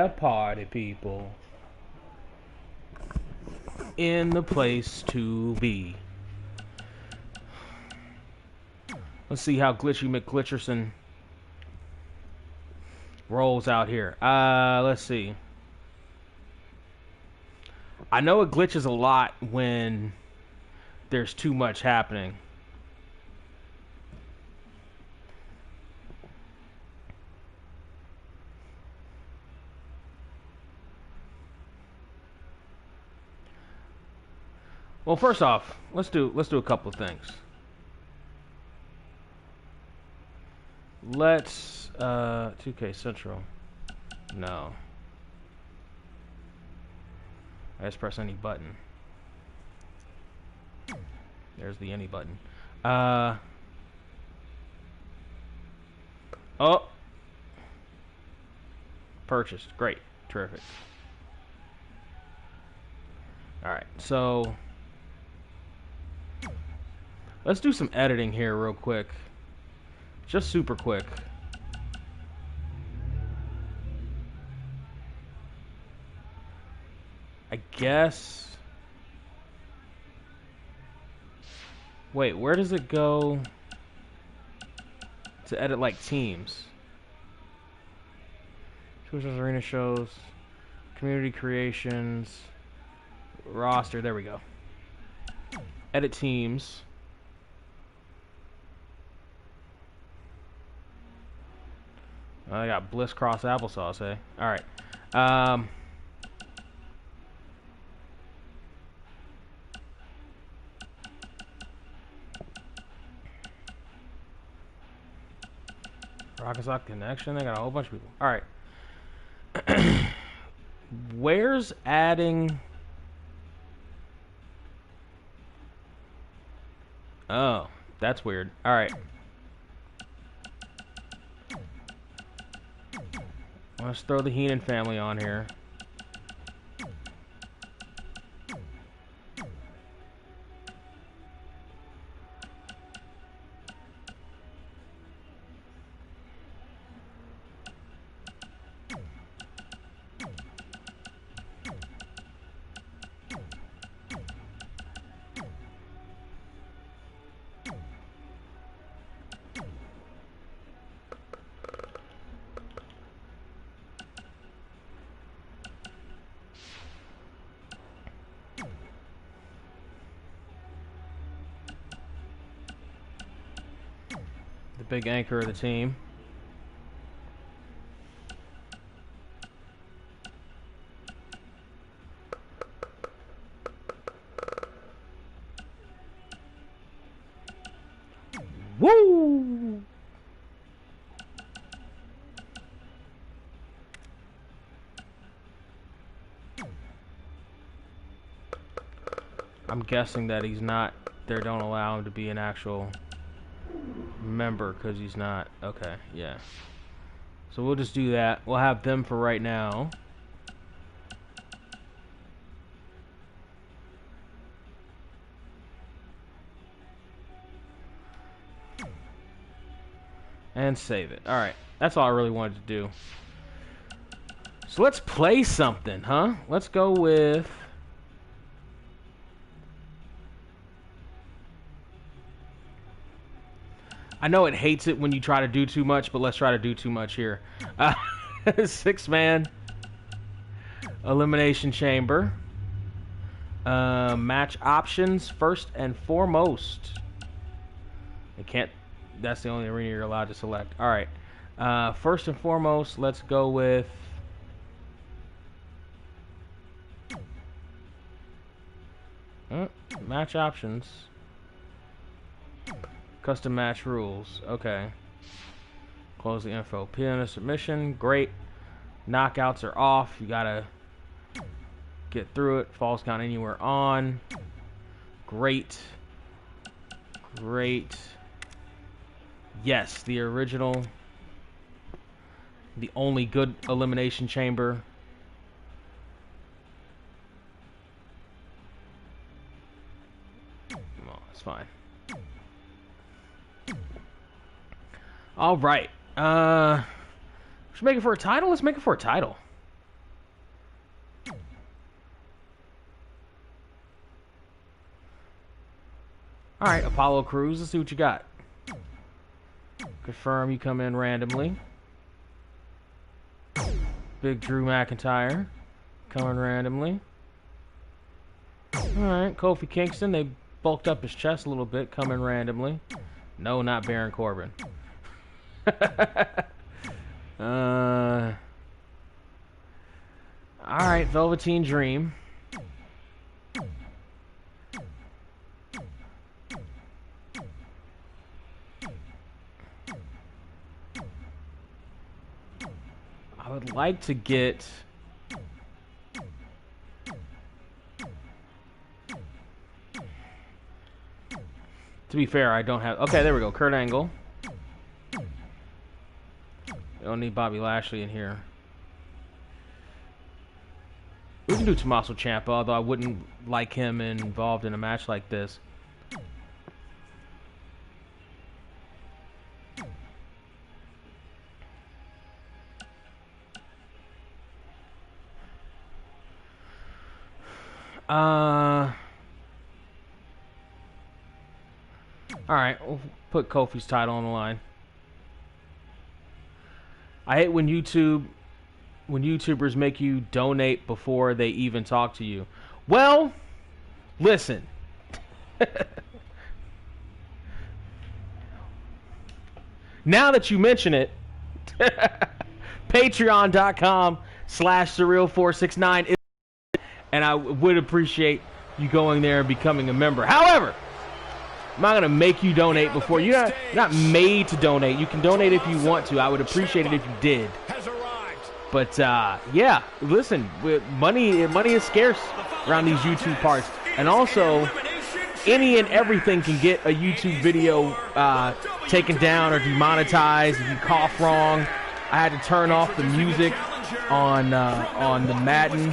Party people in the place to be. Let's see how Glitchy McGlitcherson rolls out here. Let's see. I know it glitches a lot when there's too much happening. Well, first off, let's do a couple of things. Let's 2K Central. No. I just press any button. There's the any button. Oh. Purchased. Great. Terrific. Alright, so let's do some editing here real quick. Just super quick. I guess. Wait, where does it go to edit like teams? Chooses arena shows, community creations, roster. There we go. Edit teams. I got Bliss Cross Applesauce, eh? Alright. Rocket Sock Connection. They got a whole bunch of people. Alright. Where's adding? Oh, that's weird. Alright. Let's throw the Heenan family on here. Big anchor of the team. Woo! I'm guessing that he's not. They don't allow him to be an actual member because he's not. Okay, yeah. So we'll just do that. We'll have them for right now. And save it. Alright. That's all I really wanted to do. So let's play something, huh? Let's go with... I know it hates it when you try to do too much, but let's try to do too much here. 6-man elimination chamber. Match options first and foremost. It can't. That's the only arena you're allowed to select. All right. First and foremost, let's go with. Match options. Custom match rules. Okay. Close the info. Pianist submission. Great. Knockouts are off. You gotta get through it. Falls count anywhere on. Great. Great. Yes, the original. The only good elimination chamber. Well, it's fine. All right. Should we make it for a title? Let's make it for a title. All right, Apollo Crews. Let's see what you got. Confirm you come in randomly. Big Drew McIntyre coming randomly. All right, Kofi Kingston. They bulked up his chest a little bit, coming randomly. No, not Baron Corbin. All right, Velveteen Dream. I would like to get... To be fair, I don't have... Okay, there we go. Kurt Angle. We don't need Bobby Lashley in here. We can do Tommaso Ciampa, although I wouldn't like him involved in a match like this. Alright, we'll put Kofi's title on the line. I hate when YouTubers make you donate before they even talk to you. Well, listen. Now that you mention it, patreon.com/surreal469, and I would appreciate you going there and becoming a member. However, I'm not going to make you donate before. You're not made to donate. You can donate if you want to. I would appreciate it if you did. But, yeah, listen, money is scarce around these YouTube parts. And also, any and everything can get a YouTube video taken down or demonetized if you cough wrong. I had to turn off the music on the Madden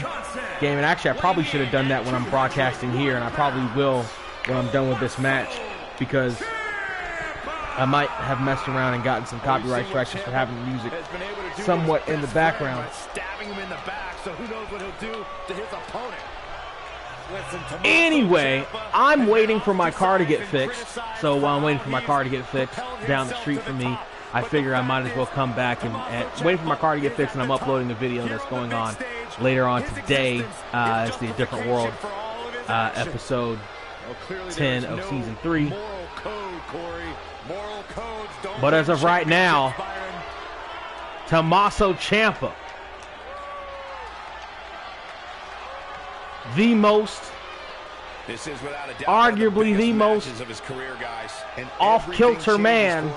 game. And actually, I probably should have done that when I'm broadcasting here. And I probably will when I'm done with this match, because I might have messed around and gotten some copyright strikes just for having the music somewhat in the background. Anyway, I'm waiting for my car to get fixed. So while I'm waiting for my car to get fixed down the street from me, I figure I might as well come back and waiting for my car to get fixed, and I'm uploading the video that's going on later on today. It's the Different World episode 10 of season 3. But as of right now, Tommaso Ciampa, the most, arguably the most off-kilter man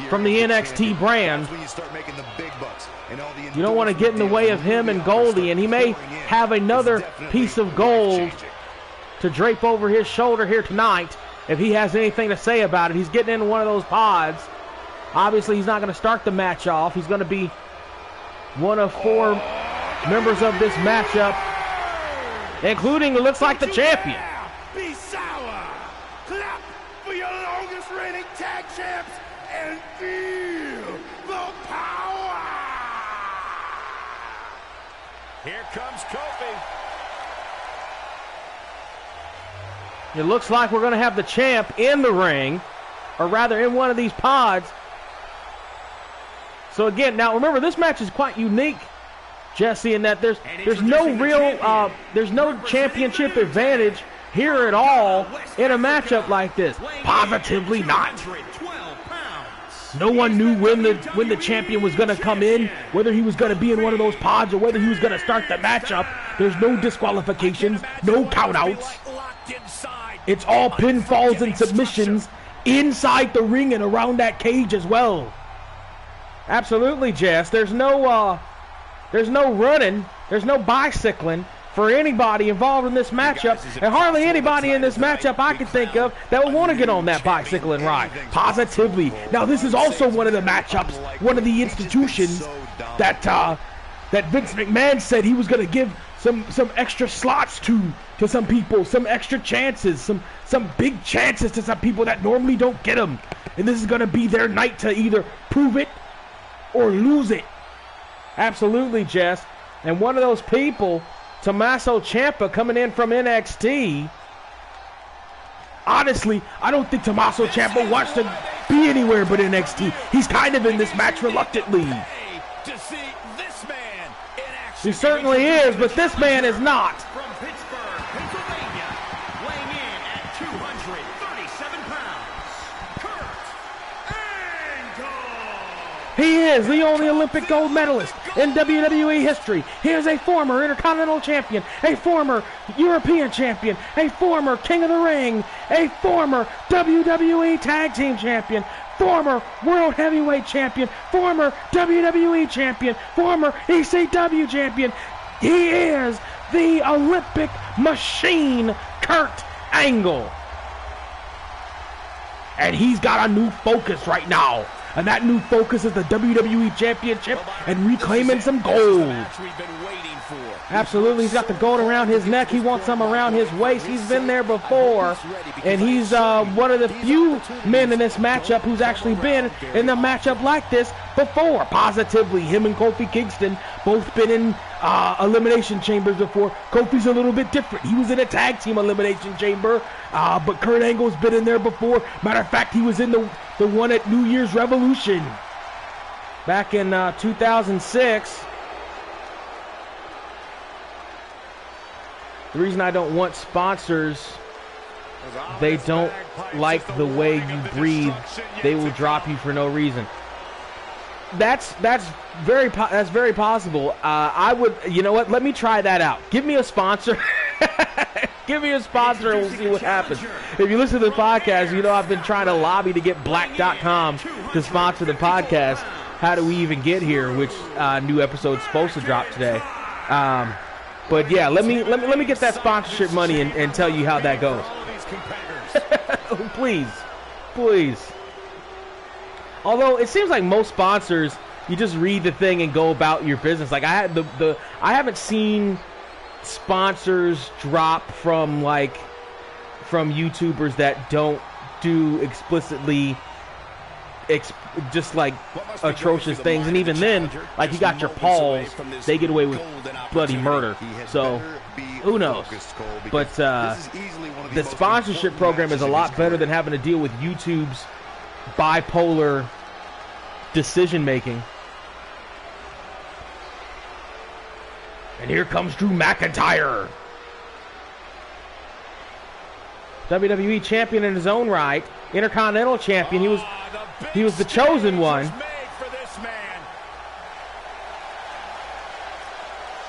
from the NXT brand. You don't want to get in the way of him and Goldie, and he may have another piece of gold to drape over his shoulder here tonight if he has anything to say about it. He's getting into one of those pods. Obviously, he's not going to start the match off. He's going to be one of 4 members of this matchup, including, it looks like, the champion. Be sour. Clap for your longest reigning tag champs and feel the power. Here comes Kofi. It looks like we're going to have the champ in the ring, or rather in one of these pods. So again, now remember, this match is quite unique, Jesse, in that there's no real there's no championship advantage here at all in a matchup like this. Positively not. No one knew when the champion was going to come in, whether he was going to be in one of those pods or whether he was going to start the matchup. There's no disqualifications, no countouts. It's all pinfalls and submissions inside the ring and around that cage as well. Absolutely, Jess. There's no running, there's no bicycling for anybody involved in this matchup, and hardly anybody in this matchup I can think of that would want to get on that bicycle and ride. Positively. Now, this is also one of the matchups, one of the institutions that Vince McMahon said he was going to give some extra slots to some people, some extra chances, some big chances to some people that normally don't get them. And this is going to be their night to either prove it or lose it. Absolutely, Jess. And one of those people, Tommaso Ciampa, coming in from NXT. honestly, I don't think Tommaso Ciampa wants to be anywhere but NXT. He's kind of in this match reluctantly. He certainly is, but this man is not. From Pittsburgh, Pennsylvania, weighing in at 237 pounds, Kurt Angle. He is the only Olympic gold medalist in WWE history. He is a former Intercontinental Champion, a former European Champion, a former King of the Ring, a former WWE Tag Team Champion, former World Heavyweight Champion, former WWE Champion, former ECW Champion. He is the Olympic Machine, Kurt Angle. And he's got a new focus right now. And that new focus is the WWE Championship and reclaiming some gold. Absolutely, he's got the gold around his neck. He wants some around his waist. He's been there before. And he's one of the few men in this matchup who's actually been in a matchup like this before. Positively, him and Kofi Kingston both been in elimination chambers before. Kofi's a little bit different. He was in a tag team elimination chamber, but Kurt Angle's been in there before. Matter of fact, he was in the one at New Year's Revolution back in 2006. The reason I don't want sponsors, they don't like the way you breathe. They will drop you for no reason. That's very possible. I would, you know what? Let me try that out. Give me a sponsor. Give me a sponsor and we'll see what happens. If you listen to the podcast, you know I've been trying to lobby to get Black.com to sponsor the podcast. How do we even get here? Which new episode's supposed to drop today? But yeah, let me get that sponsorship money and tell you how that goes. Please. Although it seems like most sponsors, you just read the thing and go about your business. Like I haven't seen sponsors drop from YouTubers that don't do explicitly just like atrocious things, and even then, like you got your Pauls, they get away with bloody murder. So who knows? But the sponsorship program is a lot better than having to deal with YouTube's bipolar decision making. And here comes Drew McIntyre, WWE champion in his own right, Intercontinental champion. He was the chosen one.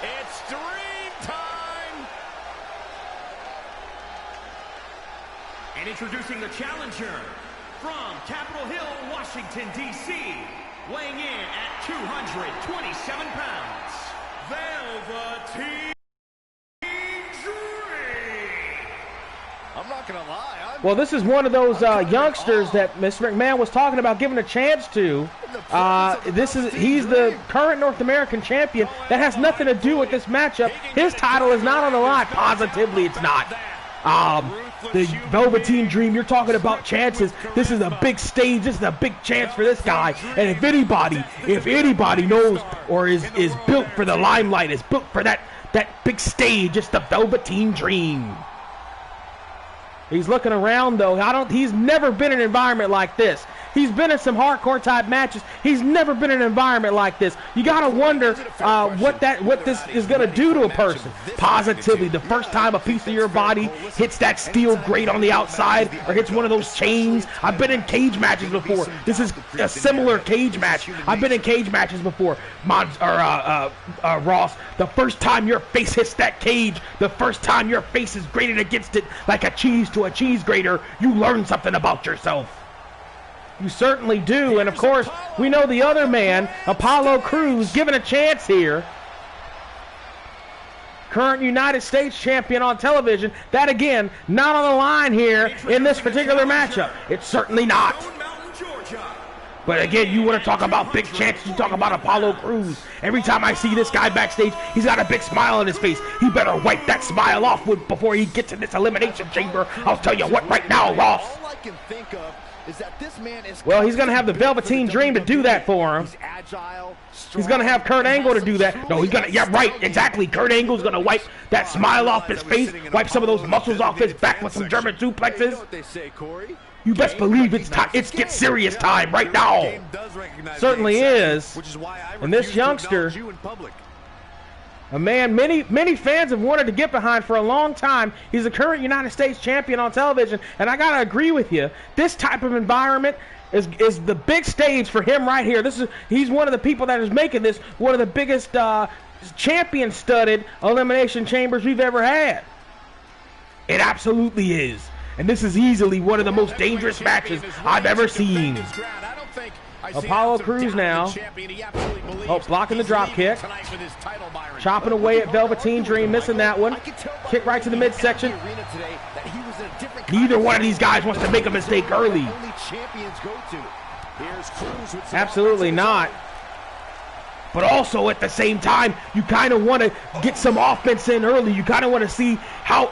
It's dream time. And introducing the challenger from Capitol Hill, Washington, D.C., weighing in at 227 pounds, Velveteen Dream. I'm not gonna lie. Well, this is one of those youngsters that Mr. McMahon was talking about giving a chance to. He's the current North American champion. That has nothing to do with this matchup. His title is not on the line. Positively, it's not. The Velveteen Dream, you're talking about chances. This is a big stage. This is a big chance for this guy. And if anybody knows or is built for the limelight, is built for that big stage, it's the Velveteen Dream. He's looking around though. He's never been in an environment like this. He's been in some hardcore type matches. He's never been in an environment like this. You gotta wonder what this is gonna do to a person. Positively, the first time a piece of your body hits that steel grate on the outside or hits one of those chains. I've been in cage matches before. This is a similar cage match. I've been in cage matches before. Ross, the first time your face hits that cage, the first time your face is grated against it like a cheese to a cheese grater, you learn something about yourself. You certainly do. And of course, we know the other man, Apollo Crews, given a chance here. Current United States champion on television. That again, not on the line here in this particular matchup. It's certainly not. But again, you want to talk about big chances, you talk about Apollo Crews. Every time I see this guy backstage, he's got a big smile on his face. He better wipe that smile off before he gets in this elimination chamber. I'll tell you what right now, Ross. All I can think of is that this man is well, he's going to have the Velveteen Dream to do that for him. He's agile, He's going to have Kurt Angle to do that. No, he's going to, yeah, right, exactly. Kurt Angle's going to wipe that smile off his face, wipe some of those muscles off his back with some German suplexes. You best believe it's time. It's get serious time right now. Certainly is. And this youngster, a man many fans have wanted to get behind for a long time. He's the current United States champion on television, and I gotta agree with you. This type of environment is the big stage for him right here. He's one of the people that is making this one of the biggest champion-studded elimination chambers we've ever had. It absolutely is. And this is easily one of the most dangerous matches I've ever seen. Apollo Crews now. Oh, blocking the drop kick. Chopping away at Velveteen Dream, missing that one. Kick right to the midsection. Neither one of these guys wants to make a mistake early. Absolutely not. But also at the same time, you kind of want to get some offense in early. You kind of want to see how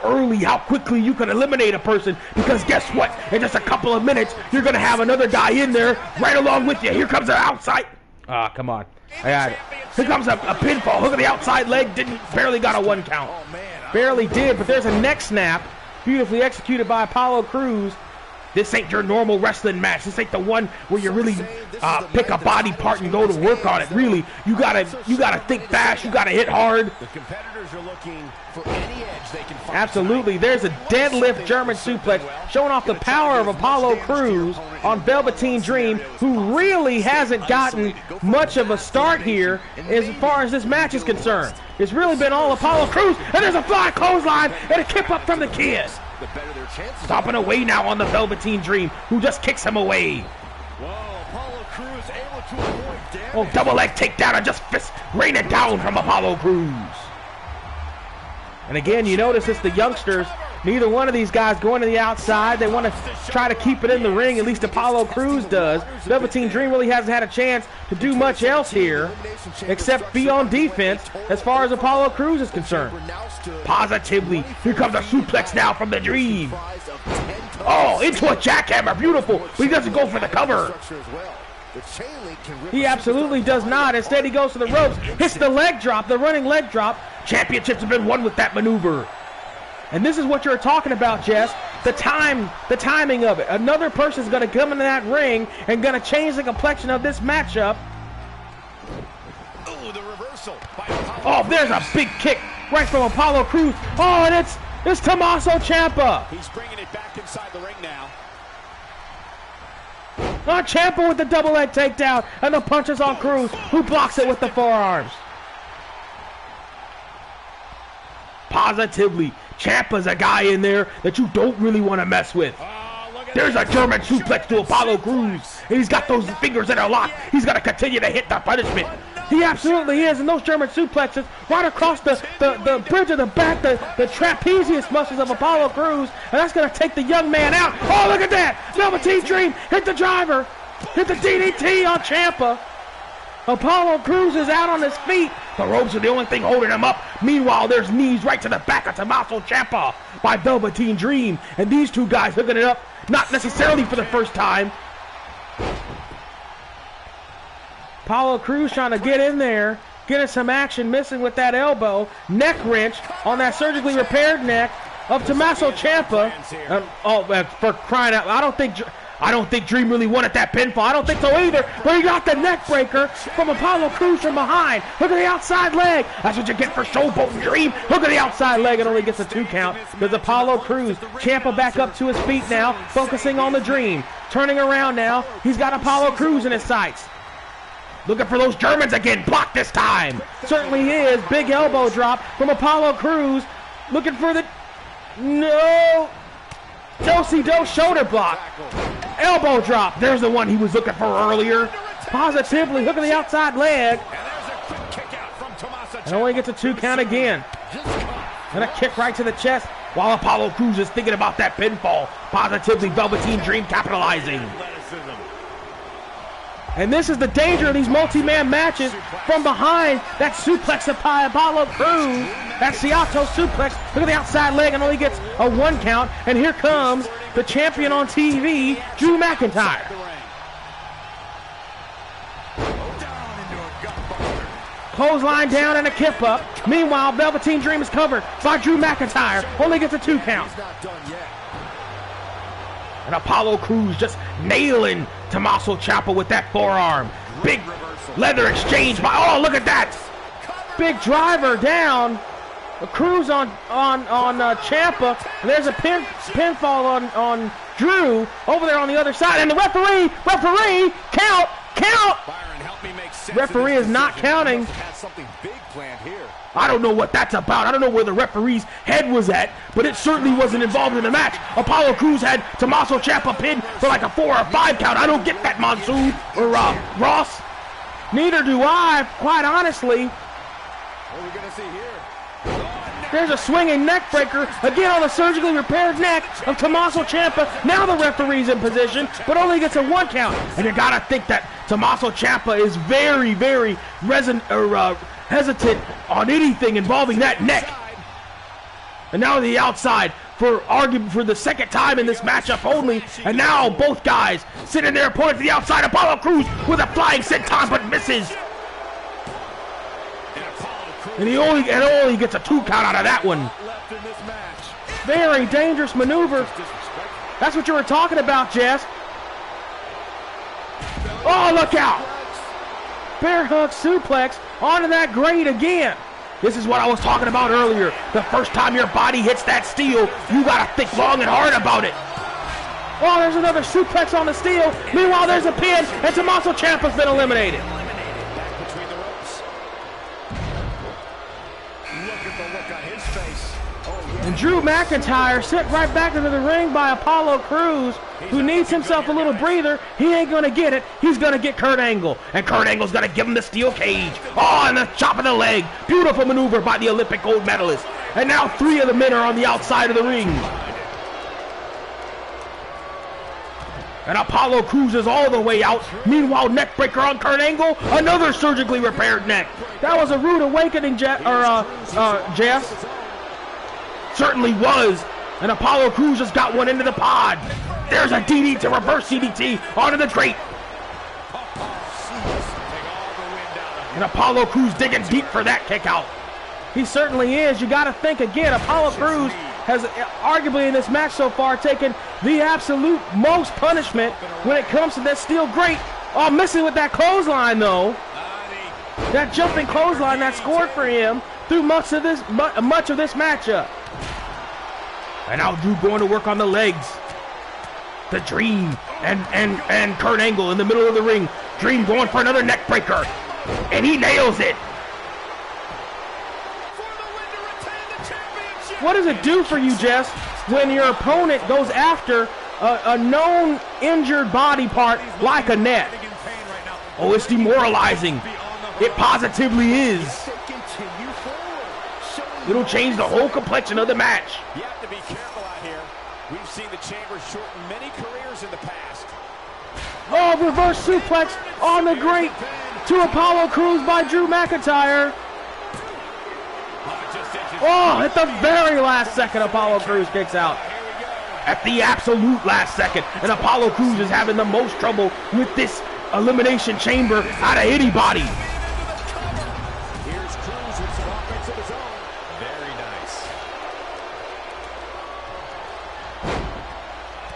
quickly you can eliminate a person. Because guess what? In just a couple of minutes, you're going to have another guy in there right along with you. Here comes an outside. Ah, come on. I got it. Here comes a pinfall. Look at the outside leg. Barely got a 1 count. Barely did, but there's a neck snap. Beautifully executed by Apollo Crews. This ain't your normal wrestling match. This ain't the one where you really pick a body part and go to work on it. Really, you gotta think fast. You gotta hit hard. The competitors are looking for any edge they can find. Absolutely. There's a deadlift German suplex showing off the power of Apollo Crews on Velveteen Dream, who really hasn't gotten much of a start here as far as this match is concerned. It's really been all Apollo Crews, and there's a fly clothesline and a kick up from the Kid. Stomping away now on the Velveteen Dream, who just kicks him away. Whoa, Apollo Crews able to avoid damage. Oh, double leg takedown and just fist rain it down from Apollo Crews. And again, you notice it's the youngsters. Neither one of these guys going to the outside. They want to try to keep it in the ring. At least Apollo Crews does. Velveteen Dream really hasn't had a chance to do much else here except be on defense as far as Apollo Crews is concerned. Positively. Here comes a suplex now from the Dream. Oh, into a jackhammer. Beautiful. But he doesn't go for the cover. He absolutely does not. Instead, he goes to the ropes, hits the leg drop, the running leg drop. Championships have been won with that maneuver. And this is what you're talking about, Jess. The timing of it. Another person's going to come into that ring and going to change the complexion of this matchup. Ooh, the reversal by Oh, there's a big kick right from Apollo Crews. Oh, and it's Tommaso Ciampa. He's bringing it back inside the ring now. Oh, Ciampa with the double leg takedown and the punches on Crews, who blocks it with the forearms. Positively, Ciampa's a guy in there that you don't really want to mess with. There's a German suplex to Apollo Crews, and he's got those fingers that are locked. He's got to continue to hit the punishment. He absolutely is, and those German suplexes right across the bridge of the back, the trapezius muscles of Apollo Crews, and that's going to take the young man out. Oh, look at that! Velveteen Dream hit the driver, hit the DDT on Ciampa. Apollo Crews is out on his feet. The ropes are the only thing holding him up. Meanwhile, there's knees right to the back of Tommaso Ciampa by Velveteen Dream, and these two guys hooking it up, not necessarily for the first time. Apollo Crews trying to get in there, getting some action, missing with that elbow. Neck wrench on that surgically repaired neck of Tommaso Ciampa. For crying out, I don't think Dream really wanted that pinfall. I don't think so either. But he got the neck breaker from Apollo Crews from behind. Look at the outside leg. That's what you get for showboating Dream. Look at the outside leg. It only gets a 2 count. There's Apollo Crews. Ciampa back up to his feet now, focusing on the Dream. Turning around now. He's got Apollo Crews in his sights. Looking for those Germans again. Blocked this time. Certainly is. Big elbow drop from Apollo Crews. Looking for the... No. Do-si-do shoulder block. Elbow drop. There's the one he was looking for earlier. Positively. Look at the outside leg. And only gets a 2 count again. And a kick right to the chest while Apollo Crews is thinking about that pinfall. Positively, Velveteen Dream capitalizing. And this is the danger of these multi-man matches from behind. That suplex of Apollo Crews. That Seattle suplex. Look at the outside leg and only gets a 1 count. And here comes the champion on TV, Drew McIntyre. Clothesline down and a kip up. Meanwhile, Velveteen Dream is covered by Drew McIntyre. Only gets a 2 count. He's not done yet. And Apollo Crews just nailing Tommaso Ciampa with that forearm. Big leather exchange by, oh, look at that. Big driver down. Crews on Ciampa. And there's a pinfall on Drew over there on the other side. And the referee, count. Byron, help me make sense. Referee is not counting. Had something big planned here. I don't know what that's about. I don't know where the referee's head was at, but it certainly wasn't involved in the match. Apollo Crews had Tommaso Ciampa pinned for like a 4 or 5 count. I don't get that, Monsoon or Ross. Neither do I, quite honestly. What are we going to see here? There's a swinging neck breaker, again on the surgically repaired neck of Tommaso Ciampa. Now the referee's in position, but only gets a 1 count. And you gotta think that Tommaso Ciampa is very, very hesitant on anything involving that neck. And now the outside for the second time in this matchup only. And now both guys sitting there pointing to the outside. Apollo Crews with a flying senton but misses. And he only gets a 2 count out of that one. Very dangerous maneuver. That's what you were talking about, Jess. Oh, look out. Bear hug suplex onto that grate again. This is what I was talking about earlier. The first time your body hits that steel, you gotta think long and hard about it. Oh, there's another suplex on the steel. Meanwhile, there's a pin, and Tommaso Ciampa's been eliminated. And Drew McIntyre sent right back into the ring by Apollo Crews, who needs himself a little breather. He ain't going to get it. He's going to get Kurt Angle. And Kurt Angle's going to give him the steel cage. Oh, and the chop of the leg. Beautiful maneuver by the Olympic gold medalist. And now 3 of the men are on the outside of the ring. And Apollo Crews is all the way out. Meanwhile, neckbreaker on Kurt Angle. Another surgically repaired neck. That was a rude awakening, Jess. Certainly was. And Apollo Crews just got one into the pod. There's a DDT to reverse DDT onto the grate. And Apollo Crews digging deep for that kick out. He certainly is. You got to think again. Apollo Crews has arguably in this match so far taken the absolute most punishment when it comes to that steel grate. Oh, missing with that clothesline though. That jumping clothesline that scored for him through much of this matchup. And now Drew going to work on the legs. The Dream and Kurt Angle in the middle of the ring. Dream going for another neck breaker. And he nails it. What does it do for you, Jess, when your opponent goes after a known injured body part like a neck? Oh, it's demoralizing. It positively is. It'll change the whole complexion of the match. You have to be careful out here. We've seen the Chamber shorten many careers in the past. Oh, reverse suplex on the grate to Apollo Crews by Drew McIntyre. Oh, at the very last second, Apollo Crews kicks out. At the absolute last second. And Apollo Crews is having the most trouble with this Elimination Chamber out of anybody. Here's Crews with some offense of his own. Very nice.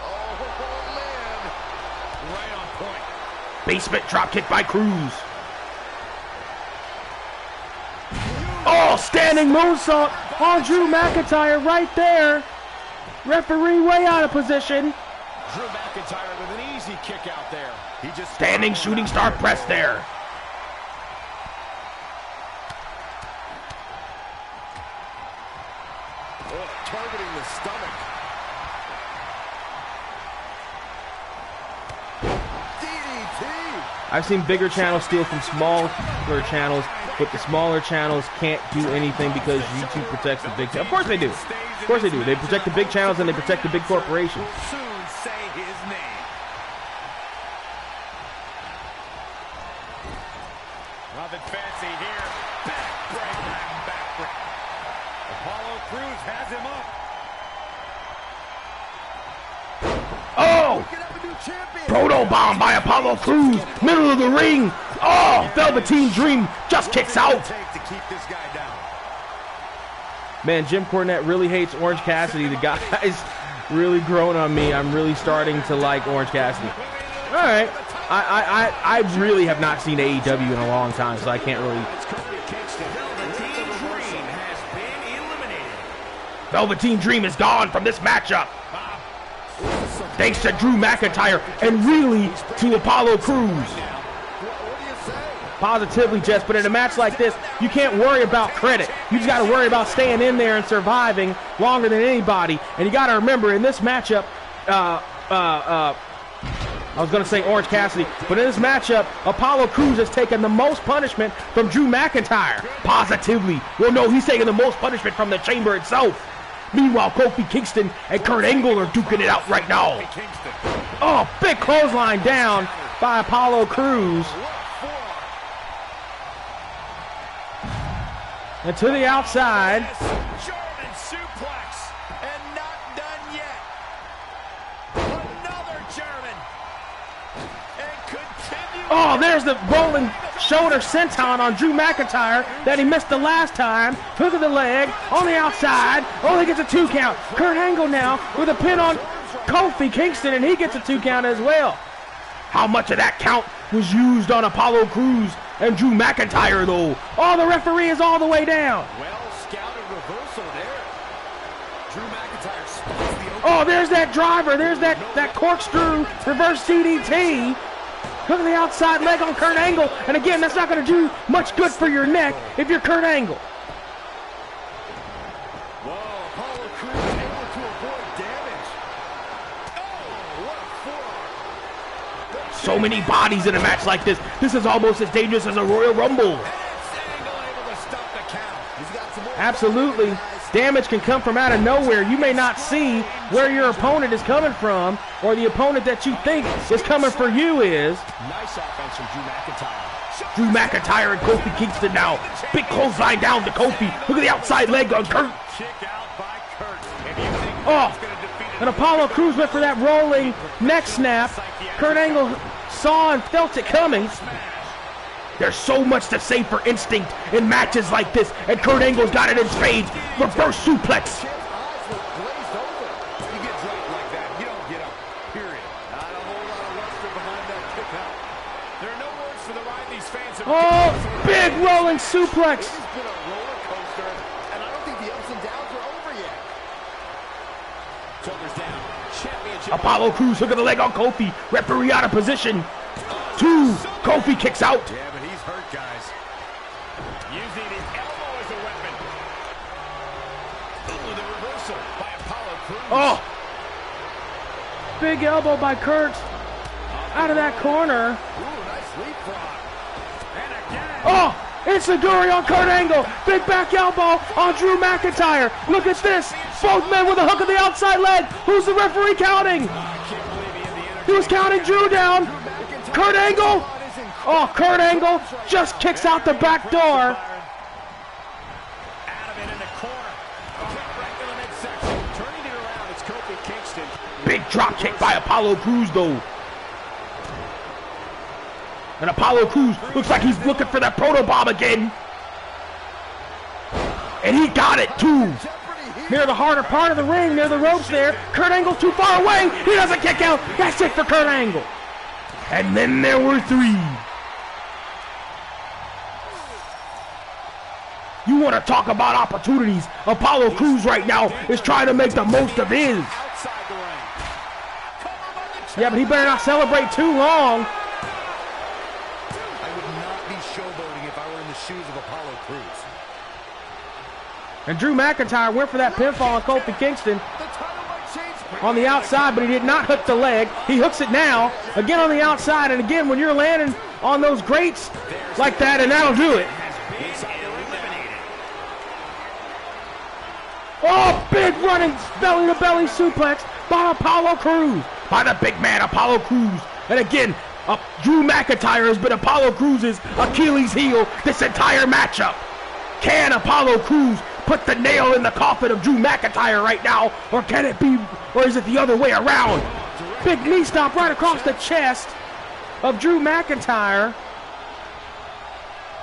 Oh, man. Right on point. Basement dropkick by Crews. Oh, standing moonsault on Drew McIntyre right there. Referee way out of position. Drew McIntyre with an easy kick out there. He just standing shooting star press there. Oh, targeting the stomach. DDT. I've seen bigger channels steal from smaller channels, but the smaller channels can't do anything because YouTube protects the big channels. Of course they do. Of course they do. They protect the big channels and they protect the big corporations. Soon say his name. Nothing fancy here. Backbreaker. Apollo Crews has him up. Oh! Proto bomb by Apollo Crews, middle of the ring. Oh, Velveteen Dream just kicks out. Man, Jim Cornette really hates Orange Cassidy. The guy's really grown on me. I'm really starting to like Orange Cassidy. All right, I really have not seen AEW in a long time, so I can't really. Velveteen Dream is gone from this matchup. Thanks to Drew McIntyre and really to Apollo Crews. Positively, Jess, but in a match like this, you can't worry about credit. You just got to worry about staying in there and surviving longer than anybody. And you got to remember, in this matchup, I was going to say Orange Cassidy, but in this matchup, Apollo Crews has taken the most punishment from Drew McIntyre. Positively. Well, no, he's taking the most punishment from the chamber itself. Meanwhile, Kofi Kingston and Kurt Angle are duking it out right now. Oh, big clothesline down by Apollo Crews. And to the outside. German suplex, and not done yet. Another German. And continue. Oh, there's the rolling shoulder senton on Drew McIntyre that he missed the last time. Hook of the leg on the outside. Only gets a 2 count. Kurt Angle now with a pin on Kofi Kingston, and he gets a 2 count as well. How much of that count was used on Apollo Crews and Drew McIntyre, though? Oh, the referee is all the way down. Well scouted reversal there. Drew McIntyre spots the open. Oh, there's that driver. There's that corkscrew reverse DDT. Look at the outside leg on Kurt Angle. And again, that's not going to do much good for your neck if you're Kurt Angle. Whoa, Apollo Crews able to avoid damage. Oh, what a forearm. So many bodies in a match like this. This is almost as dangerous as a Royal Rumble. And it's Angle able to stop the count. He's got some more. Absolutely. Damage can come from out of nowhere. You may not see where your opponent is coming from, or the opponent that you think is coming for you is. Nice offense from Drew McIntyre. Drew McIntyre and Kofi Kingston now. Big clothesline down to Kofi. Look at the outside leg on Kurt. Kick out by Kurt. If you think Oh, Kurt's gonna defeat him, and Apollo Crews went for that rolling neck snap. Kurt Angle saw and felt it coming. There's so much to say for instinct in matches like this, and Kurt Angle's got it in spades. Reverse suplex. Chip's eyes look glazed over. You get dropped like that, you don't get up, period. Not a whole lot of luster behind that kick out. There are no words for the ride these fans have Oh, taken. big rolling suplex. It's been a roller coaster, and I don't think the ups and downs are over yet. Shoulders down. Championship. Apollo Crews hook of the leg on Kofi. Referee out of position. 2. Kofi kicks out. Yeah, but he's hurt, guys. Using his elbow as a weapon. Ooh, the reversal by Apollo Crews. Oh, big elbow by Kurt out of that corner. Ooh, nice leapfrog. And again. Oh, Enziguri on Kurt Angle. Big back elbow on Drew McIntyre. Look at this. Both men with a hook of the outside leg. Who's the referee counting? He was counting Drew down. Kurt Angle. Oh, Kurt Angle just kicks out the back door. Out of it in the corner. Kick right to the midsection. Turning it around, it's Kofi Kingston. Big drop kick by Apollo Crews, though. And Apollo Crews looks like he's looking for that proto bomb again. And he got it, too. Near the harder part of the ring, near the ropes there. Kurt Angle's too far away. He doesn't kick out. That's it for Kurt Angle. And then there were 3. You want to talk about opportunities? Apollo Crews right now is trying to make the most of his. Outside the ring. Yeah, but he better not celebrate too long. I would not be showboating if I were in the shoes of Apollo Crews. And Drew McIntyre went for that pinfall on Kofi Kingston The title might change. on the outside, but he did not hook the leg. He hooks it now, again on the outside, and again, when you're landing on those grates like that, and that'll do it. Oh, big running belly-to-belly suplex by Apollo Crews, by the big man Apollo Crews. And again, Drew McIntyre has been Apollo Crews' Achilles heel this entire matchup. Can Apollo Crews put the nail in the coffin of Drew McIntyre right now, or can it be, or is it the other way around? Big knee stomp right across the chest of Drew McIntyre.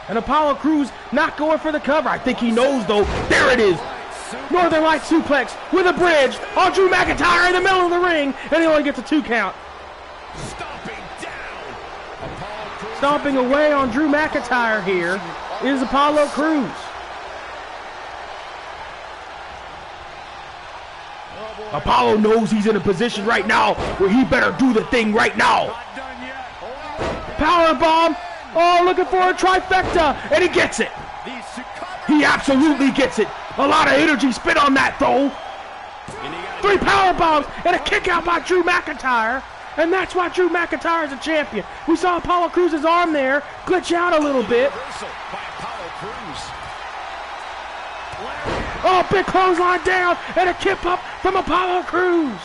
And Apollo Crews not going for the cover. I think he knows, though. There it is. Northern Light suplex with a bridge on Drew McIntyre in the middle of the ring. And he only gets a 2 count. Stomping away on Drew McIntyre here is Apollo Crews. Apollo knows he's in a position right now where he better do the thing right now. Power bomb. Oh, looking for a trifecta, and he gets it. He absolutely gets it. A lot of energy spent on that, though. 3 power bombs and a kick out by Drew McIntyre, and that's why Drew McIntyre is a champion. We saw Apollo Crews' arm there glitch out a little bit. Oh, big clothesline down and a kip up from Apollo Crews.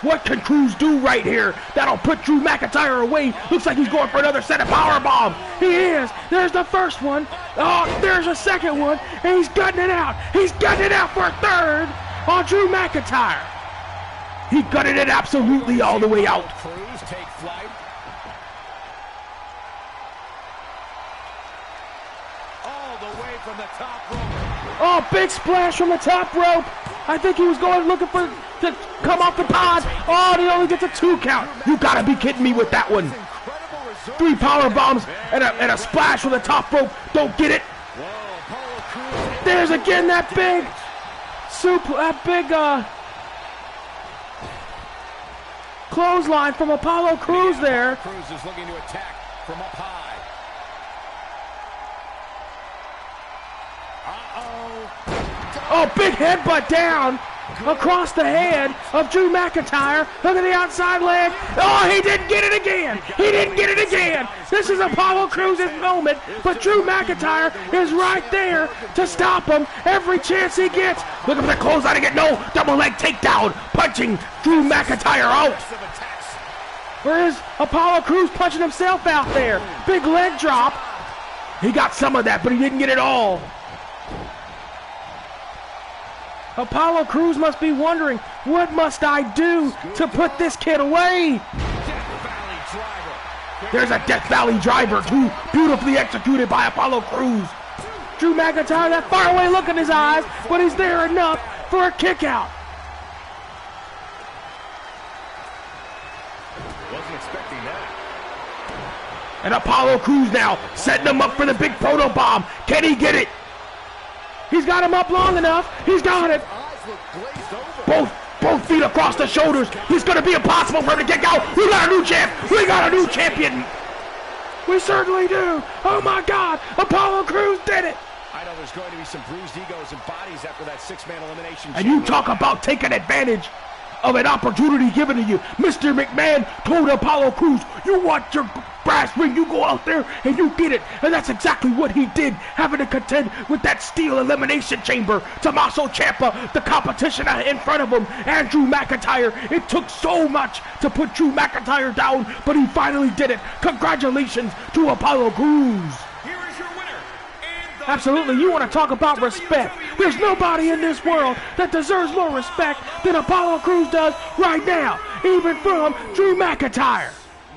What can Crews do right here that'll put Drew McIntyre away? Looks like he's going for another set of power bomb. He is. There's the first one. Oh, there's a second one. And he's gutting it out. He's gutting it out for a third on Drew McIntyre. He gutted it absolutely all the way out. Crews take flight. All the way from the top rope. Oh, big splash from the top rope. I think he was going looking for to come off the pod. Oh, and he only gets a 2 count. You gotta be kidding me with that one. 3 power bombs and a splash from the top rope. Don't get it. There's again that big clothesline from Apollo Crews there. Crews is looking to attack from up high. Oh, big headbutt down across the head of Drew McIntyre. Look at the outside leg. Oh, he didn't get it again. He didn't get it again. This is Apollo Crews' moment, but Drew McIntyre is right there to stop him every chance he gets. Look at the clothesline again. No, double leg takedown, punching Drew McIntyre out. Where is Apollo Crews punching himself out there? Big leg drop. He got some of that, but he didn't get it all. Apollo Crews must be wondering, what must I do to put this kid away? There's a Death Valley driver, too, beautifully executed by Apollo Crews. Drew McIntyre, that faraway look in his eyes, but he's there enough for a kick out. Wasn't expecting that. And Apollo Crews now setting him up for the big proto bomb. Can he get it? He's got him up long enough. He's got it. Both feet across the shoulders. It's going to be impossible for him to kick out. We got a new champ. We got a new champion. We certainly do. Oh, my God. Apollo Crews did it. I know there's going to be some bruised egos and bodies after that 6-man elimination. And you talk about taking advantage of an opportunity given to you. Mr. McMahon told Apollo Crews, you want your brass ring, you go out there and you get it. And that's exactly what he did, having to contend with that steel elimination chamber. Tommaso Ciampa, the competition in front of him, and Drew McIntyre. It took so much to put Drew McIntyre down, but he finally did it. Congratulations to Apollo Crews. Absolutely, you want to talk about respect. There's nobody in this world that deserves more respect than Apollo Crews does right now, even from Drew McIntyre.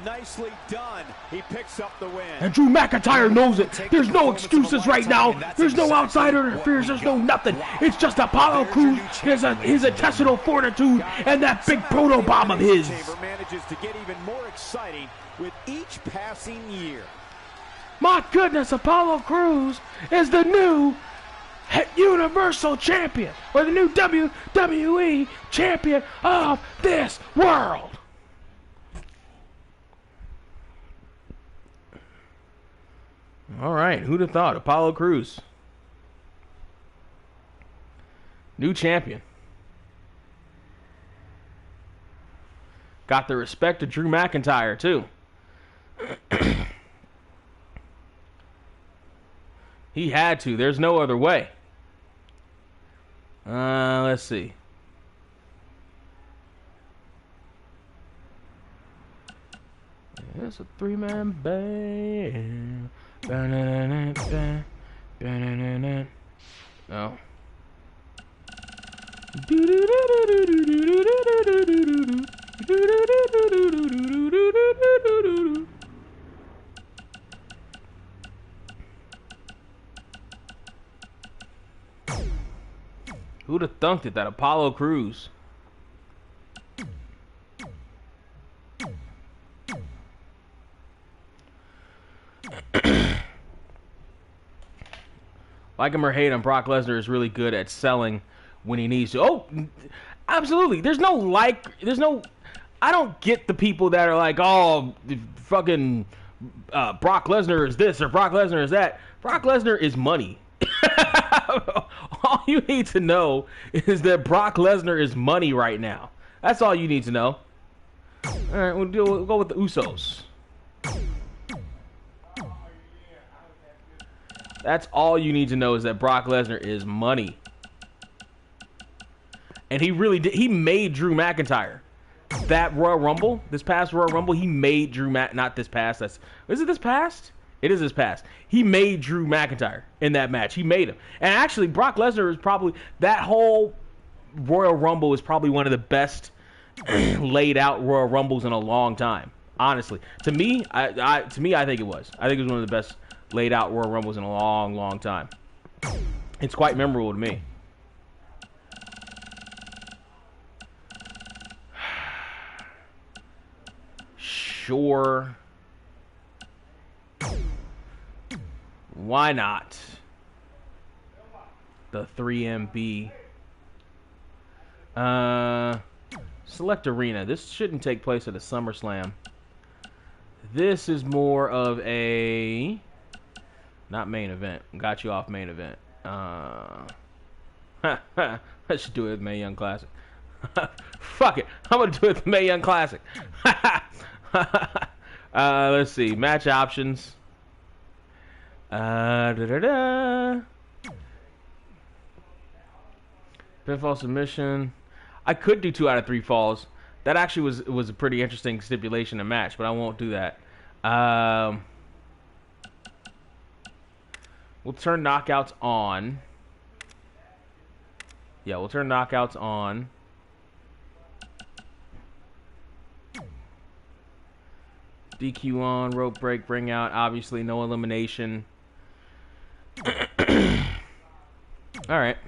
Nicely done. He picks up the win. And Drew McIntyre knows it. There's no excuses right now. There's no outside interference. There's no nothing. It's just Apollo Crews, his intestinal fortitude, and that big proto bomb of his. Manages to get even more exciting with each passing year. My goodness, Apollo Crews is the new Universal Champion, or the new WWE Champion of this world. All right, who'd have thought? Apollo Crews, new champion. Got the respect of Drew McIntyre, too. He had to. There's no other way. Let's see. It's a 3-man band. No. Who'd have thunked it, that Apollo Crews? Like him or hate him, Brock Lesnar is really good at selling when he needs to. Oh, absolutely. There's no, I don't get the people that are like, oh, fucking Brock Lesnar is this or Brock Lesnar is that. Brock Lesnar is money. All you need to know is that Brock Lesnar is money right now. That's all you need to know. All right, we'll go with the Usos. That's all you need to know is that Brock Lesnar is money. And he really did. He made Drew McIntyre. That Royal Rumble, this past Royal Rumble, he made Drew not this past. Is it this past? It is this past. He made Drew McIntyre in that match. He made him. And actually, Brock Lesnar is probably, that whole Royal Rumble is probably one of the best laid out Royal Rumbles in a long time. Honestly. To me, I think it was. I think it was one of the best laid out Royal Rumbles in a long, long time. It's quite memorable to me. Sure. Why not? The 3MB. Select Arena. This shouldn't take place at a SummerSlam. This is more of a... Not main event. Got you off main event. Let's do it with Mae Young Classic. Fuck it. I'm going to do it with Mae Young Classic. Let's see. Match options. Pinfall submission. I could do 2 out of 3 falls. That actually was a pretty interesting stipulation to match, but I won't do that. We'll turn knockouts on. Yeah, we'll turn knockouts on. DQ on, rope break, bring out. Obviously, no elimination. All right.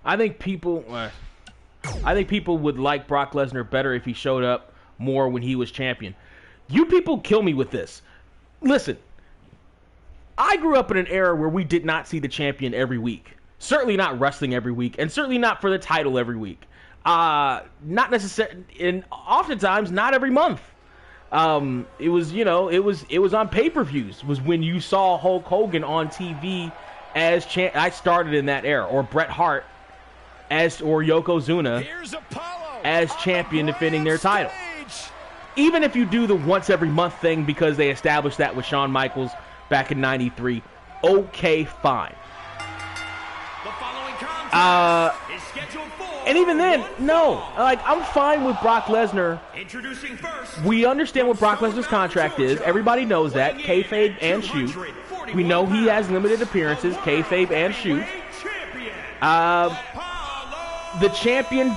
I think people would like Brock Lesnar better if he showed up more when he was champion. You people kill me with this. Listen, I grew up in an era where we did not see the champion every week. Certainly not wrestling every week, and certainly not for the title every week. Not necessarily, and oftentimes not every month. It was, you know, it was on pay-per-views. Was when you saw Hulk Hogan on TV as champ. I started in that era, or Bret Hart or Yokozuna as champion defending their title. Even if you do the once every month thing because they established that with Shawn Michaels back in '93, okay, fine. And even then, no. Like, I'm fine with Brock Lesnar. We understand what Brock Lesnar's contract is. Everybody knows that. Kayfabe and shoot. We know he has limited appearances. Kayfabe and shoot. The champion,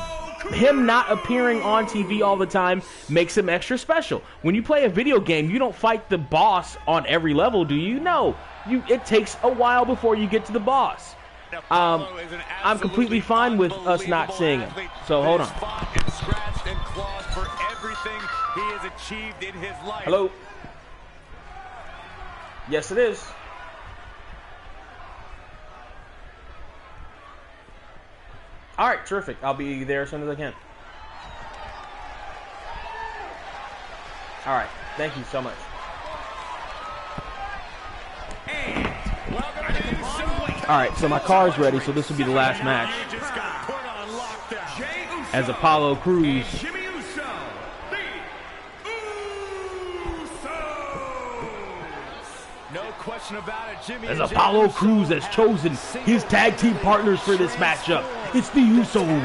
him not appearing on TV all the time makes him extra special. When you play a video game, you don't fight the boss on every level, do you? No. It takes a while before you get to the boss. I'm completely fine with us not seeing him. So hold on. Hello. Yes, it is. All right, terrific. I'll be there as soon as I can. All right, thank you so much. All right, so my car's ready, so this will be the last match. As Apollo Crews as Apollo Crews has chosen his tag team partners for this matchup. It's the Usos.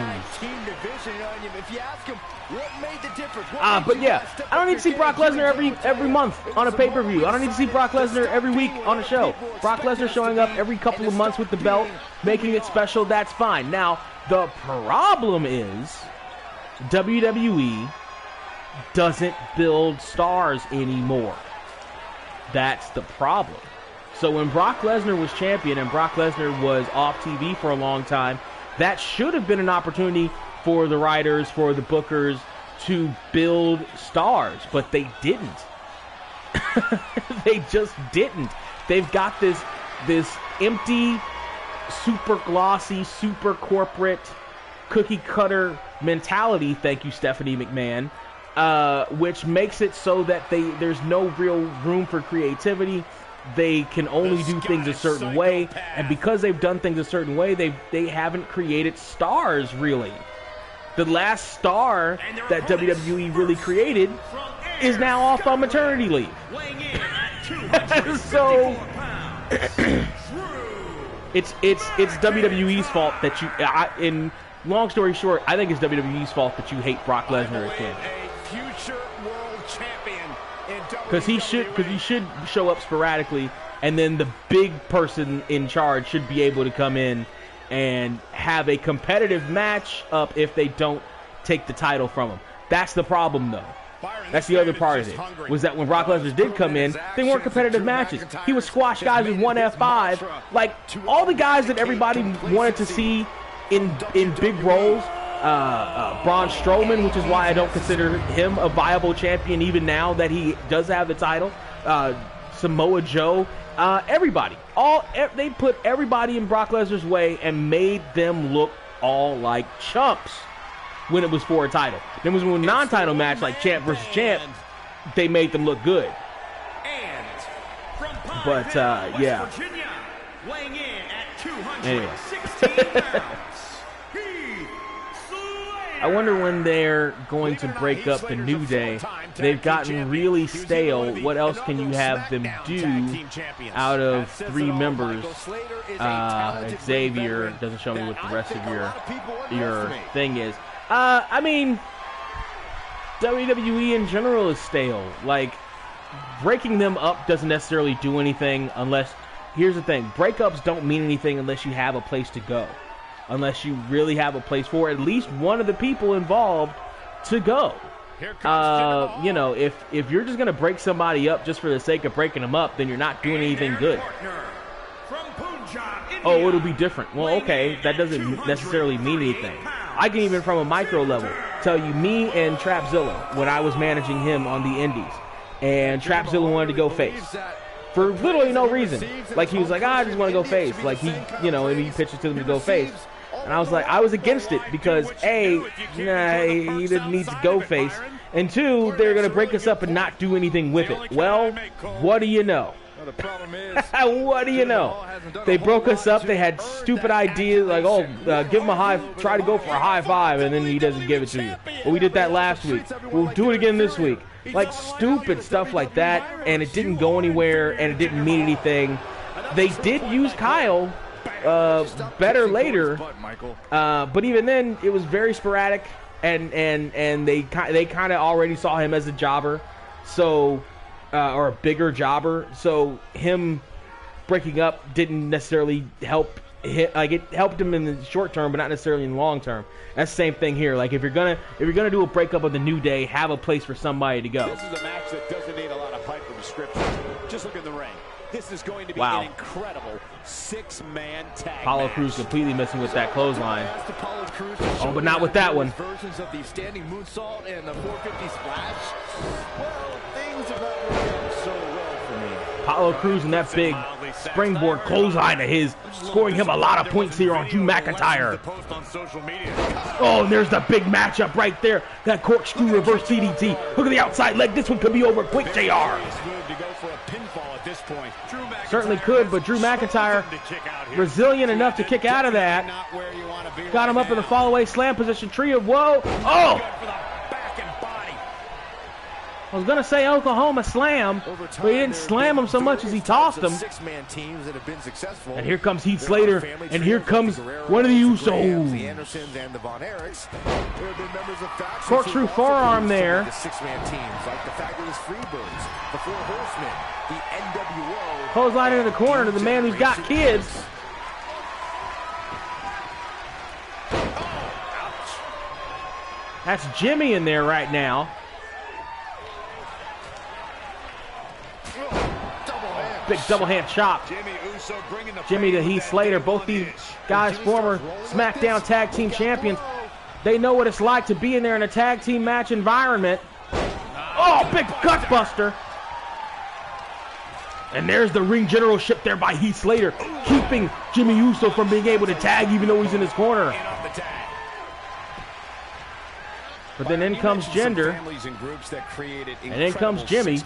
questioning on him. If you ask him what made the difference, but yeah, I don't need to see Brock Lesnar every month on a pay-per-view. I don't need to see Brock Lesnar every week on a show. Brock Lesnar showing up every couple of months with the belt, making it special, that's fine. Now, the problem is WWE doesn't build stars anymore. That's the problem. So when Brock Lesnar was champion and Brock Lesnar was off TV for a long time, that should have been an opportunity for the writers, for the bookers to build stars, but they didn't. They just didn't. They've got this empty, super glossy, super corporate, cookie cutter mentality, thank you, Stephanie McMahon, which makes it so that there's no real room for creativity. They can only do things a certain way, and because they've done things a certain way, they haven't created stars, really. The last star that WWE really created is now off on maternity leave. So it's WWE's fault that you. In long story short, I think it's WWE's fault that you hate Brock Lesnar again. Because he should show up sporadically, and then the big person in charge should be able to come in and have a competitive match up if they don't take the title from him. That's the problem, though. That's the other part of it, was that when Brock Lesnar did come in, they weren't competitive matches. He would squash guys with one F5. Like, all the guys that everybody wanted to see in big roles, Braun Strowman, which is why I don't consider him a viable champion even now that he does have the title. Samoa Joe, everybody. They put everybody in Brock Lesnar's way and made them look all like chumps when it was for a title. Then was when a non-title match like champ versus champ, they made them look good. But yeah. Weighing in at 216 pounds. I wonder when they're going to break up the New Day. They've gotten really stale. What else can you have them do out of 3 members? Xavier doesn't show me what the rest of your thing is. I mean, WWE in general is stale. Like, breaking them up doesn't necessarily do anything unless... Here's the thing. Breakups don't mean anything unless you have a place to go. Unless you really have a place for at least one of the people involved to go. You know, if you're just going to break somebody up just for the sake of breaking them up, then you're not doing anything good. Oh, it'll be different. Well, okay, that doesn't necessarily mean anything. I can even from a micro level tell you, me and Trapzilla, when I was managing him on the indies, and Trapzilla wanted to go face. For literally no reason. Like, he was like, I just want to go face. Like, he, you know, and he pitched it to them to go face. And I was like, I was against it because, A, he didn't need to go face. And 2, they're going to break us up and not do anything with it. Well, what do you know? What do you know? They broke us up. They had stupid ideas like, oh, give him try to go for a high five, and then he doesn't give it to you. Well, we did that last week. We'll do it again this week. Like, stupid stuff like that, and it didn't go anywhere, and it didn't mean anything. They did use Kyle better later, but even then, it was very sporadic, and they kind of already saw him as a jobber, so or a bigger jobber. So him breaking up didn't necessarily help. Like, it helped him in the short term, but not necessarily in the long term. That's the same thing here. Like, if you're gonna do a breakup of the New Day, have a place for somebody to go. This is a match that doesn't need a lot of hype or description. Just look in the ring. This is going to be an incredible 6-man tag. Apollo Crews completely missing with that clothesline. Oh, but not with that one. Versions of the standing moonsault and the 450 splash. Well, things have not worked out so well for me. Apollo Crews and that big springboard clothesline of his, scoring him a lot of points here on Drew McIntyre. Oh, and there's the big matchup right there. That corkscrew reverse DDT. Look at the outside leg. This one could be over quick, JR. Certainly could, but Drew McIntyre, resilient enough to kick out of that. Got him up in the fall away slam position. Tree of woe. Oh! I was going to say Oklahoma slam, but he didn't slam him so much as he tossed him. Six-man teams that have been successful. And here comes Heath Slater, and here comes one of the Usos. The Andersons and the Von Erichs. There have been members of factions Corkscrew forearm there. The six-man teams, like the Fabulous Freebirds, the Four Horsemen, the NWO. Clothesline into the corner to the man who's got kids. That's Jimmy in there right now. Big double hand chop. Jimmy to Heath Slater. Both these guys former SmackDown Tag Team Champions. They know what it's like to be in there in a tag team match environment. Oh, big gut buster. And there's the ring generalship there by Heath Slater, keeping Jimmy Uso from being able to tag even though he's in his corner. But then in comes Jinder, and in comes Jimmy.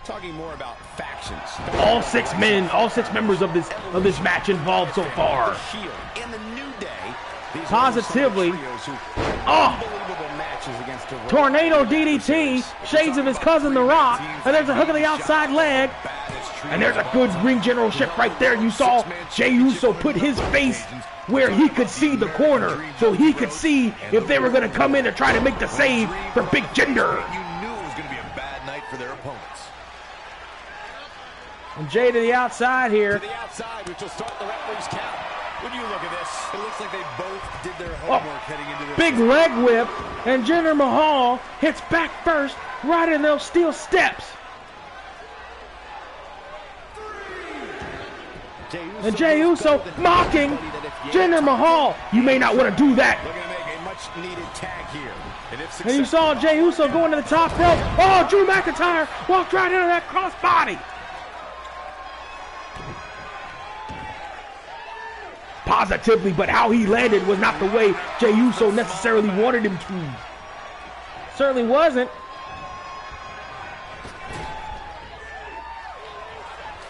Talking more about factions. All six members of this match involved so far. In the New Day, Positively. Oh! Tornado DDT, shades of his cousin The Rock, and there's a hook of the outside leg. And there's a good ring generalship right there. You saw Jey Uso put his face where he could see the corner, so he could see if they were going to come in and try to make the save for Big Jinder. You knew it was going to be a bad night for their opponents. And Jey to the outside here. To the outside, which will start the referee's count. When you look at this, it looks like they both did their homework heading into this. Big leg whip, and Jinder Mahal hits back first, right in those steel steps. And Jey Uso mocking Jinder Mahal. You may not want to do that. Looking to make a much-needed tag here. And you saw Jey Uso going to the top rope. Oh, Drew McIntyre walked right into that crossbody. Positively, but how he landed was not the way Jey Uso necessarily wanted him to. Certainly wasn't.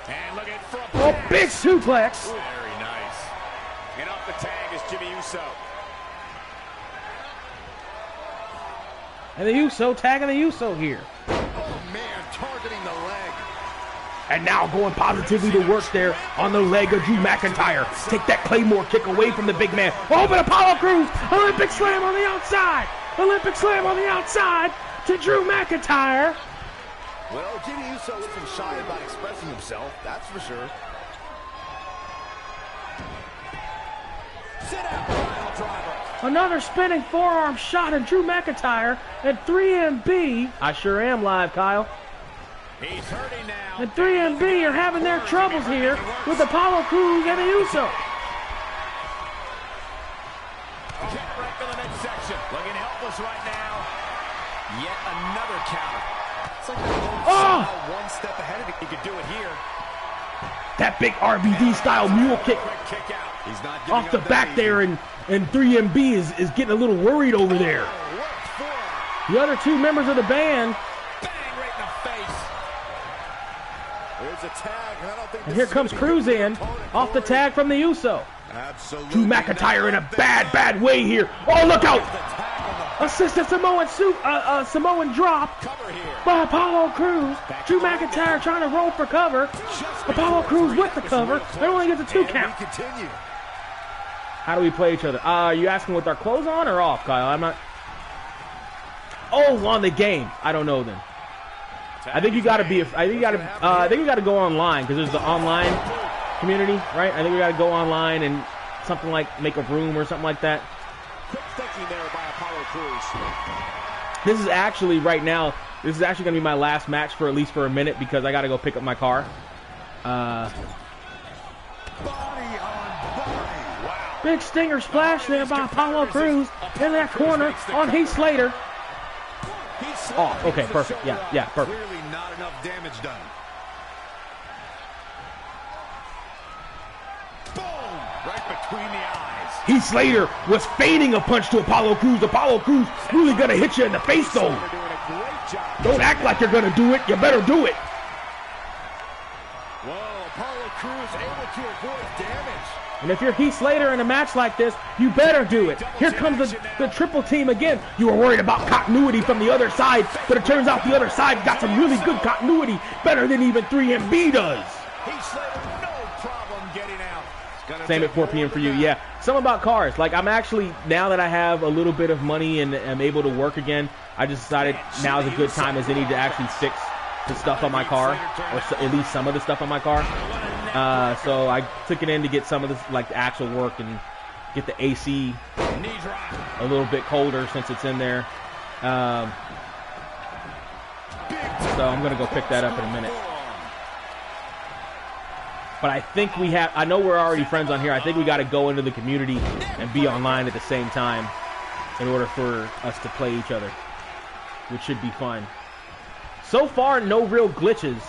And look at front. Oh, big suplex. Very nice. And off the tag is Jimmy Uso. And the Uso tagging the Uso here. Oh, man, targeting the leg. And now going positively to work there on the leg of Drew McIntyre. Take that Claymore kick away from the big man. Oh, but Apollo Crews, Olympic slam on the outside. Olympic slam on the outside to Drew McIntyre. Well, Jimmy Uso isn't shy about expressing himself, that's for sure. Sit out, pile driver. Another spinning forearm shot at Drew McIntyre and 3MB. I sure am live, Kyle. He's hurting now. And 3MB are having their troubles here with Apollo Crews and the Uso. Kick right to the midsection. Looking helpless right now. Yet another counter. It's like they're one step ahead of it. He could do it here. That big RVD style mule kick Kick out. He's not off the back there, and 3MB is getting a little worried over there. The other two members of the band. Bang right in the face. There's a tag, and I don't think And here comes Crews in off the tag from the Uso. Absolutely. Drew McIntyre in a bad way here. Oh, look out! Assisted Samoan drop by Apollo Crews. Drew McIntyre trying to roll for cover. Apollo Crews with the cover. They only get the 2 count. How do we play each other? Are you asking with our clothes on or off, Kyle? I'm not. Oh, on the game. I don't know then. I think you got to be. I think you got to go online because there's the online community, right? I think we got to go online and something like make a room or something like that. Quick thinking there by Apollo Crews. This is actually right now. This is actually gonna be my last match for at least for a minute because I got to go pick up my car. Body on body. Wow. Big stinger splash there by Apollo Crews in that corner on Heath Slater. Oh, okay, perfect. Yeah, perfect. Clearly not enough damage done. Boom! Right between the eyes. Heath Slater was feigning a punch to Apollo Crews. Apollo Crews really gonna hit you in the face though. They're doing a great job. Don't act like you're gonna do it. You better do it. Whoa, Apollo Crews able to avoid damage. And if you're Heath Slater in a match like this, you better do it. Here comes the triple team again. You were worried about continuity from the other side, but it turns out the other side got some really good continuity, better than even 3MB does. Heath Slater, no problem getting out. Same at 4 p.m. for you. Yeah, something about cars. Like, I'm actually, now that I have a little bit of money and am able to work again, I just decided now is a good time as any to actually fix the stuff on my car, or at least some of the stuff on my car. So I took it in to get some of this, like the actual work, and get the AC a little bit colder since it's in there. So I'm going to go pick that up in a minute. But I think we have, I know we're already friends on here. I think we got to go into the community and be online at the same time in order for us to play each other, which should be fun. So far, no real glitches.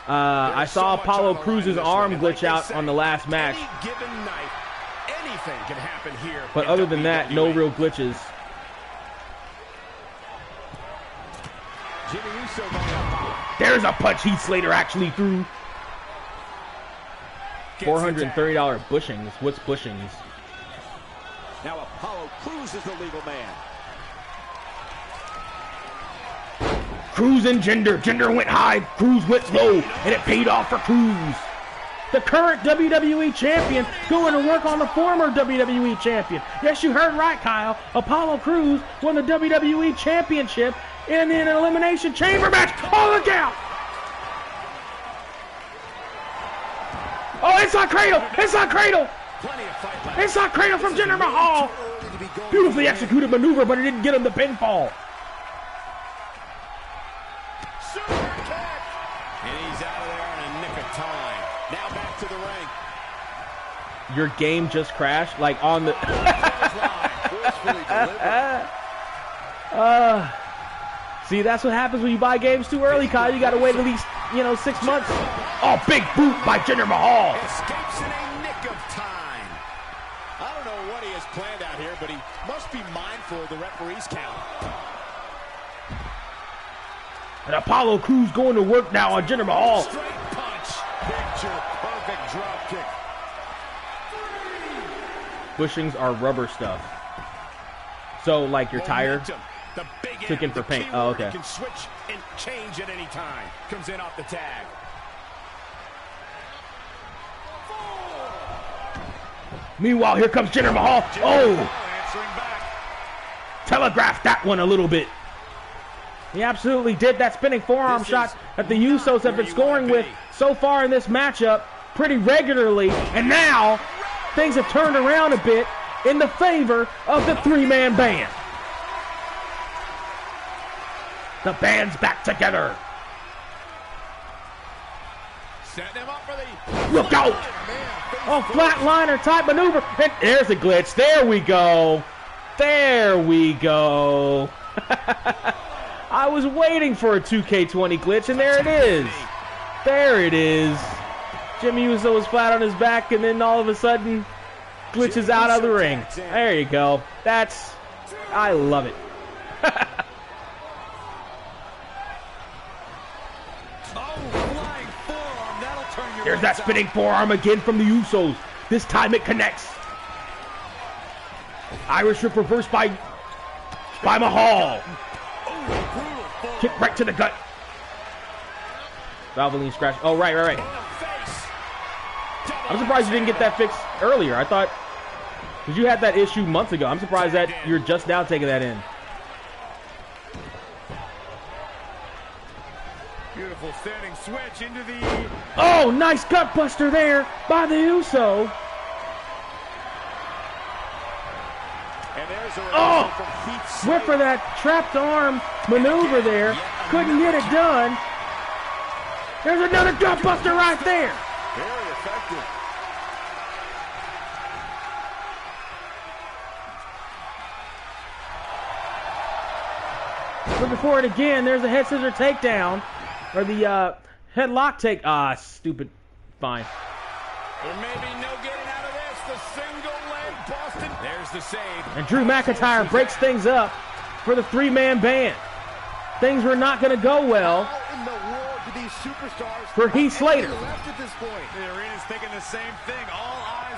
I saw Apollo Cruz's arm glitch out on the last match. But other than that, no real glitches. There's a punch Heath Slater actually threw. $430 bushings. What's bushings? Now Apollo Cruz is the legal man. Cruz and Jinder. Jinder went high, Cruz went low, and it paid off for Cruz. The current WWE champion going to work on the former WWE champion. Yes, you heard right, Kyle. Apollo Cruz won the WWE championship in an elimination chamber match. Oh, look out! Oh, inside cradle! Inside cradle! Inside cradle from Jinder Mahal. Beautifully executed maneuver, but it didn't get him the pinfall. Your game just crashed, like on the. See, that's what happens when you buy games too early, Kyle. You got to wait at least, 6 months. Oh, big boot by Jinder Mahal. Escapes in a nick of time. I don't know what he has planned out here, but he must be mindful of the referee's count. And Apollo Cruz going to work now on Jinder Mahal. Straight punch. Picture perfect drop kick. Bushings are rubber stuff. So, like your tire took in for paint. Oh, okay. Can switch and change at any time. Comes in off the tag. Meanwhile, here comes Jinder Mahal. Oh! Telegraphed that one a little bit. He absolutely did that spinning forearm shot that the Usos have been scoring with so far in this matchup pretty regularly. And now, things have turned around a bit in the favor of the three-man band. The band's back together. Setting him up for the... Look out! Oh, flatliner type maneuver. And there's a glitch. There we go. There we go. I was waiting for a 2K20 glitch, and there it is. There it is. Jimmy Uso was flat on his back, and then all of a sudden, glitches out of the ring. There you go. I love it. There's that spinning forearm again from the Usos. This time it connects. Irish Rip reversed by Mahal. Kick right to the gut. Valvoline scratch. Oh, right. I'm surprised you didn't get that fixed earlier. I thought, because you had that issue months ago. I'm surprised that you're just now taking that in. Beautiful standing switch into the... Oh, nice gut buster there by the Uso. Oh, whip for that trapped arm maneuver there. Couldn't get it done. There's another gut buster right there. Very effective. Looking for it again. There's a head scissor takedown. Or the headlock take. Stupid. Fine. There may be no getting out of this. The single leg Boston. There's the save. And Drew McIntyre breaks things up for the three-man band. Things were not going to go well for Heath Slater. The arena's thinking the same thing. All eyes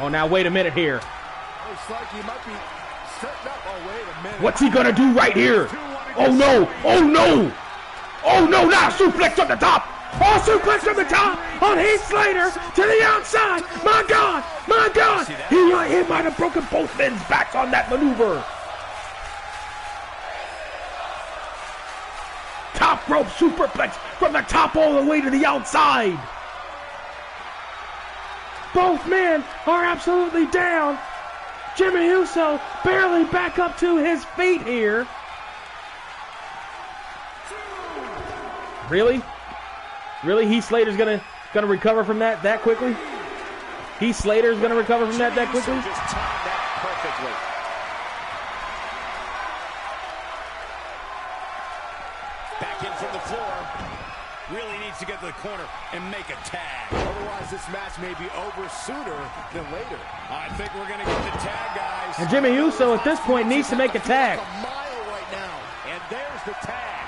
Oh, now wait a minute here. Looks like he might be setting up. Oh, wait a minute. What's he gonna do right here? Oh no! Oh no! Oh no! Now suplex on the top! Oh, suplex on the top on Heath Slater to the outside! My God! My God! He might have broken both men's backs on that maneuver. Top rope superplex from the top all the way to the outside. Both men are absolutely down. Jimmy Uso barely back up to his feet here. Really? Really? Heath Slater's gonna recover from that quickly? Heath Slater's gonna recover from that quickly? Just timed that perfectly. Back in from the floor. Really needs to get to the corner and make a tag. Otherwise, this match may be over sooner than later. I think we're going to get the tag, guys. And Jimmy Uso at this point needs to make a tag. A mile right now. And there's the tag.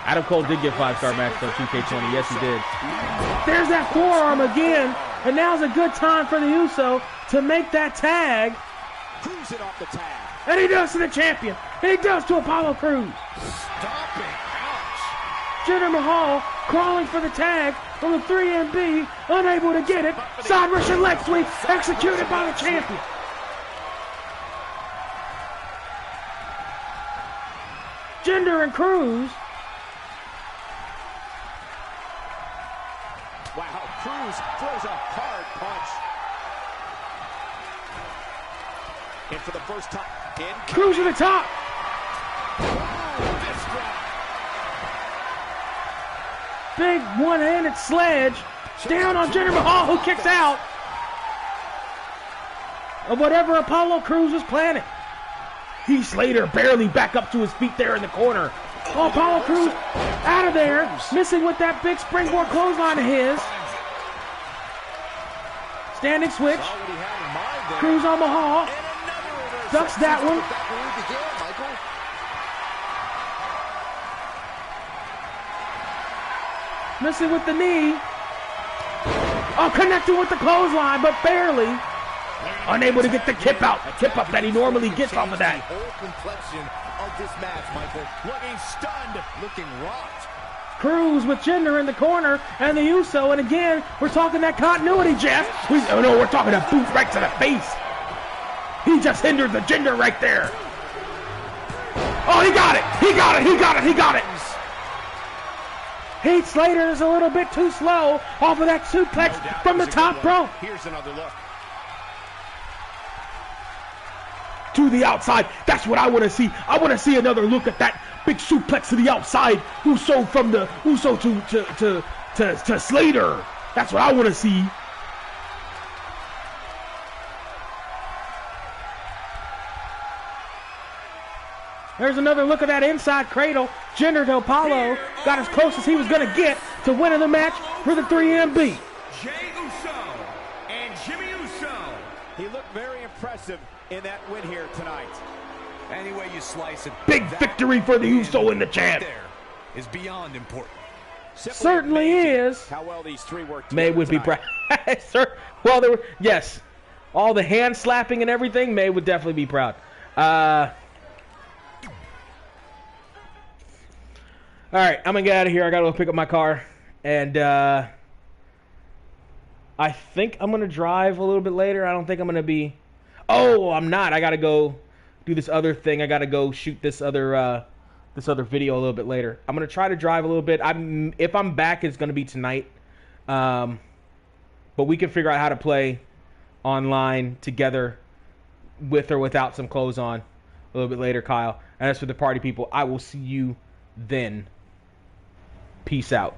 Adam Cole did get 5-star match on 2K20. Yes, he did. There's that forearm again. And now's a good time for the Uso to make that tag. Cruising off the tag. And he does to the champion. And he does to Apollo Crews. Stomping. Ouch. Jinder Mahal crawling for the tag from the 3MB. Unable to get it. Side Russian leg sweep executed by the champion. Jinder and Crews. Wow, Crews throws a hard punch. And for the first time, Crews to the top. Big one-handed sledge down on Jinder Mahal, who kicks out of whatever Apollo Crews was planning. Heath Slater barely back up to his feet there in the corner. Oh, Apollo Crews out of there, missing with that big springboard clothesline of his. Standing switch. Crews on Mahal. Ducks that one. Missing with the knee. Oh, connecting with the clothesline, but barely. Unable to get the tip out. Tip up that he normally gets off of that. The whole complexion of this match, Michael. Looking stunned. Looking rocked. Crews with Jinder in the corner and the Uso. And again, we're talking that continuity, Jeff. Oh, no, we're talking a boot right to the face. He just hindered the Jinder right there. Oh, he got it. He got it. He got it. He got it. Heath Slater is a little bit too slow off of that suplex from the top rope. Here's another look. To the outside. That's what I want to see. I want to see another look at that big suplex to the outside. Uso from the Uso to Slater. That's what I want to see. There's another look at that inside cradle. Jinder to Apollo got as close as he was going to get to winning the match for the 3MB. Jey Uso and Jimmy Uso. He looked very impressive in that win here tonight. Any way you slice it, big victory for the Uso and the champ. There is beyond important. Certainly is. How well these three work. May would be proud. Well, there were, yes, all the hand slapping and everything. May would definitely be proud. All right, I'm gonna get out of here. I gotta go pick up my car, and I think I'm gonna drive a little bit later. I don't think I'm gonna be. Oh, I'm not. I gotta go do this other thing. I gotta go shoot this other video a little bit later. I'm gonna try to drive a little bit. If I'm back, it's gonna be tonight. But we can figure out how to play online together, with or without some clothes on, a little bit later, Kyle. And as for the party people, I will see you then. Peace out.